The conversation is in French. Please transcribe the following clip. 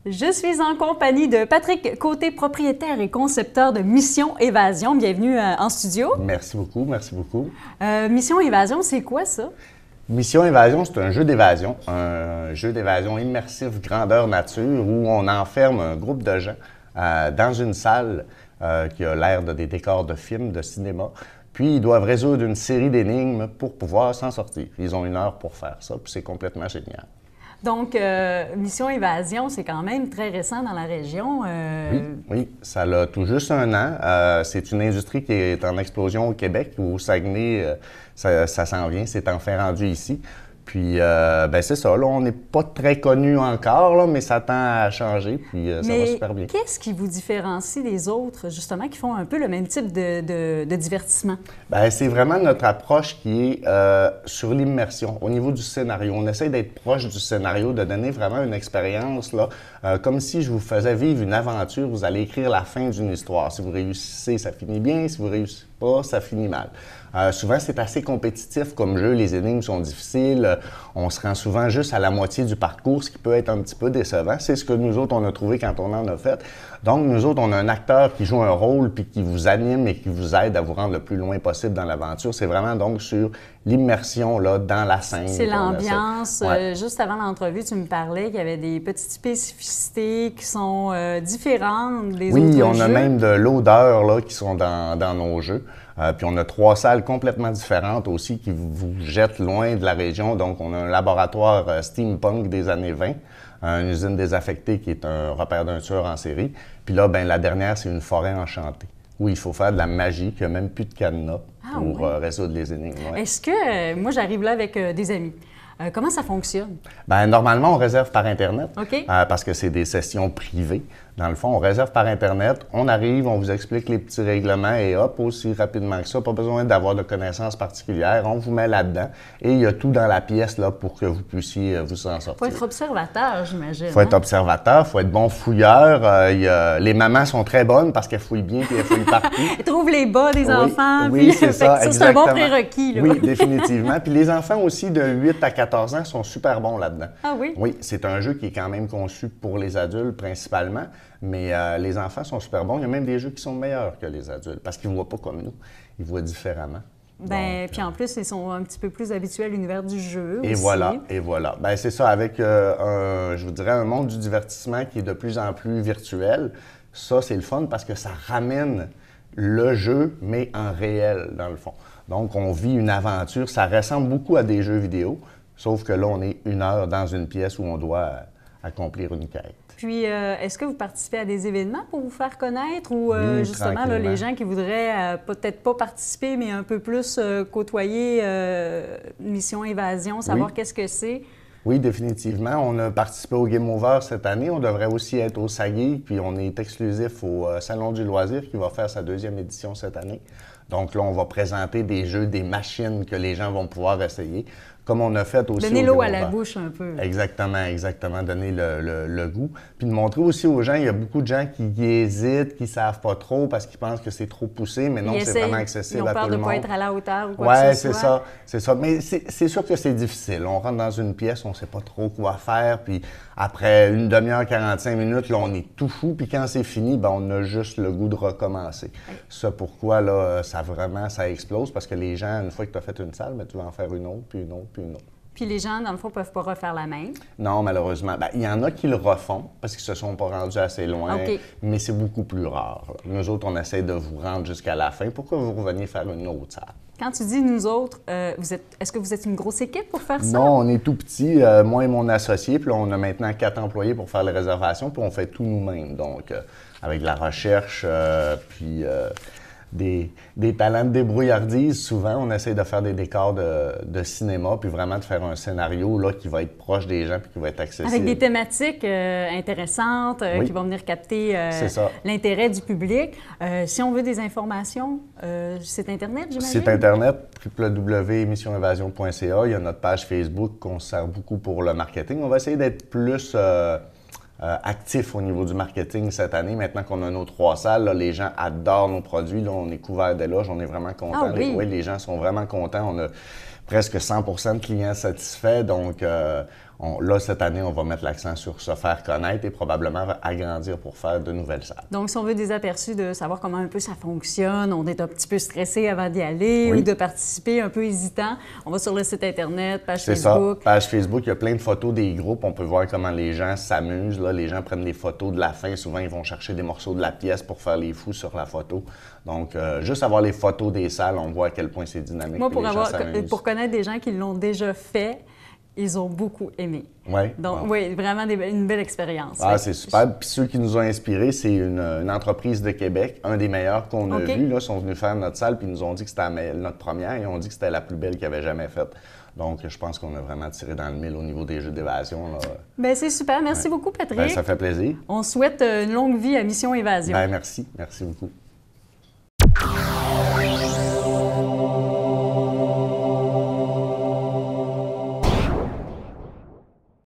Je suis en compagnie de Patrick Côté, propriétaire et concepteur de Mission Évasion. Bienvenue en studio. Merci beaucoup, merci beaucoup. Mission Évasion, c'est quoi ça? Mission Évasion, c'est un jeu d'évasion immersif grandeur nature où on enferme un groupe de gens dans une salle qui a l'air de des décors de films, de cinéma. Puis ils doivent résoudre une série d'énigmes pour pouvoir s'en sortir. Ils ont 1 heure pour faire ça, puis c'est complètement génial. Donc, Mission Évasion, c'est quand même très récent dans la région. Oui, ça a tout juste 1 an. C'est une industrie qui est en explosion au Québec, au Saguenay, ça s'en vient, c'est enfin rendu ici. Puis, c'est ça, là, on n'est pas très connu encore, là, mais ça tend à changer, puis ça va super bien. Qu'est-ce qui vous différencie des autres, justement, qui font un peu le même type de divertissement? Bien, c'est vraiment notre approche qui est sur l'immersion, au niveau du scénario. On essaie d'être proche du scénario, de donner vraiment une expérience, là, comme si je vous faisais vivre une aventure. Vous allez écrire la fin d'une histoire. Si vous réussissez, ça finit bien. Si vous réussissez pas, ça finit mal. Souvent, c'est assez compétitif comme jeu. Les énigmes sont difficiles. On se rend souvent juste à la moitié du parcours, ce qui peut être un petit peu décevant. C'est ce que nous autres, on a trouvé quand on en a fait. Donc, nous autres, on a un acteur qui joue un rôle puis qui vous anime et qui vous aide à vous rendre le plus loin possible dans l'aventure. C'est vraiment donc sur l'immersion là dans la scène. C'est l'ambiance. Ouais. Juste avant l'entrevue, tu me parlais qu'il y avait des petites spécificités qui sont différentes des autres jeux. Oui, on a même de l'odeur là qui sont dans nos jeux. Puis on a 3 salles complètement différentes aussi qui vous jettent loin de la région. Donc, on a un laboratoire steampunk des années 20, une usine désaffectée qui est un repère d'un tueur en série. Puis là, la dernière, c'est une forêt enchantée où il faut faire de la magie, qu'il n'y a même plus de cadenas pour résoudre les énigmes. Ouais. Est-ce que, moi, j'arrive là avec des amis. Comment ça fonctionne? Normalement, on réserve par Internet OK. Parce que c'est des sessions privées. Dans le fond, on réserve par Internet, on arrive, on vous explique les petits règlements et hop, aussi rapidement que ça, pas besoin d'avoir de connaissances particulières, on vous met là-dedans et il y a tout dans la pièce là, pour que vous puissiez vous en sortir. Il faut être observateur, j'imagine. Il faut être observateur, il faut être bon fouilleur. Les mamans sont très bonnes parce qu'elles fouillent bien et elles fouillent partout. Elles trouvent les bas des enfants. Oui, puis, c'est ça, c'est un bon prérequis. Là. Oui, définitivement. Puis les enfants aussi de 8 à 14 ans sont super bons là-dedans. Ah oui? Oui, c'est un jeu qui est quand même conçu pour les adultes principalement, mais les enfants sont super bons. Il y a même des jeux qui sont meilleurs que les adultes parce qu'ils ne voient pas comme nous, ils voient différemment. Puis en plus, ils sont un petit peu plus habitués à l'univers du jeu et aussi. Voilà. C'est ça, avec, je vous dirais, un monde du divertissement qui est de plus en plus virtuel. Ça, c'est le fun parce que ça ramène le jeu, mais en réel, dans le fond. Donc, on vit une aventure. Ça ressemble beaucoup à des jeux vidéo, sauf que là, on est 1 heure dans une pièce où on doit accomplir une quête. Puis, est-ce que vous participez à des événements pour vous faire connaître ou Oui, justement là, les gens qui voudraient peut-être pas participer, mais un peu plus côtoyer Mission Évasion, savoir qu'est-ce que c'est? Oui, définitivement. On a participé au Game Over cette année. On devrait aussi être au Saguenay, puis on est exclusif au Salon du Loisir qui va faire sa 2e édition cette année. Donc là, on va présenter des jeux, des machines que les gens vont pouvoir essayer, comme on a fait aussi donner au l'eau Game à la Over. bouche un peu. Exactement. Donner le goût. Puis de montrer aussi aux gens, il y a beaucoup de gens qui hésitent, qui ne savent pas trop parce qu'ils pensent que c'est trop poussé, mais non, c'est vraiment accessible à tout le monde. Ils ont peur de ne pas être à la hauteur ou quoi que ce soit. c'est ça. Mais c'est sûr que c'est difficile. On rentre dans une pièce, on ne sait pas trop quoi faire, puis après 1 demi-heure, 45 minutes, là, on est tout fou, puis quand c'est fini, on a juste le goût de recommencer. C'est pourquoi, là, ça explose, parce que les gens, une fois que tu as fait une salle, tu vas en faire une autre, puis une autre, puis une autre. Puis les gens, dans le fond, ne peuvent pas refaire la même? Non, malheureusement. Il y en a qui le refont parce qu'ils ne se sont pas rendus assez loin, mais c'est beaucoup plus rare. Là. Nous autres, on essaie de vous rendre jusqu'à la fin pour que vous reveniez faire une autre salle. Quand tu dis « nous autres », est-ce que vous êtes une grosse équipe pour faire ça? Non, on est tout petit, moi et mon associé, puis là, on a maintenant 4 employés pour faire les réservations, puis on fait tout nous-mêmes. Donc, avec de la recherche, puis... Des talents de débrouillardise, souvent, on essaie de faire des décors de cinéma, puis vraiment de faire un scénario là, qui va être proche des gens puis qui va être accessible. Avec des thématiques intéressantes qui vont venir capter l'intérêt du public. Si on veut des informations, site Internet, j'imagine? Site Internet, www.missionévasion.ca. Il y a notre page Facebook qu'on sert beaucoup pour le marketing. On va essayer d'être plus... actif au niveau du marketing cette année. Maintenant qu'on a nos 3 salles, là, les gens adorent nos produits. Là, on est couvert d'éloges, on est vraiment contents. Ah, oui. Les gens sont vraiment contents. On a presque 100% de clients satisfaits. Donc, là, cette année, on va mettre l'accent sur se faire connaître et probablement agrandir pour faire de nouvelles salles. Donc, si on veut des aperçus de savoir comment un peu ça fonctionne, on est un petit peu stressé avant d'y aller ou de participer, un peu hésitant, on va sur le site Internet, page Facebook. C'est ça, page Facebook, il y a plein de photos des groupes. On peut voir comment les gens s'amusent. Les gens prennent des photos de la fin. Souvent, ils vont chercher des morceaux de la pièce pour faire les fous sur la photo. Donc, juste avoir les photos des salles, on voit à quel point c'est dynamique. Moi, pour connaître des gens qui l'ont déjà fait, ils ont beaucoup aimé. Oui. Donc, oui, vraiment une belle expérience. Ah, c'est super. Puis ceux qui nous ont inspirés, c'est une entreprise de Québec, un des meilleurs qu'on a vu. Ils sont venus faire notre salle, puis ils nous ont dit que c'était notre première. Ils ont dit que c'était la plus belle qu'ils avaient jamais faite. Donc, je pense qu'on a vraiment tiré dans le mille au niveau des jeux d'évasion. Bien, c'est super. Merci beaucoup, Patrick. Ça fait plaisir. On souhaite une longue vie à Mission Évasion. Bien, merci. Merci beaucoup.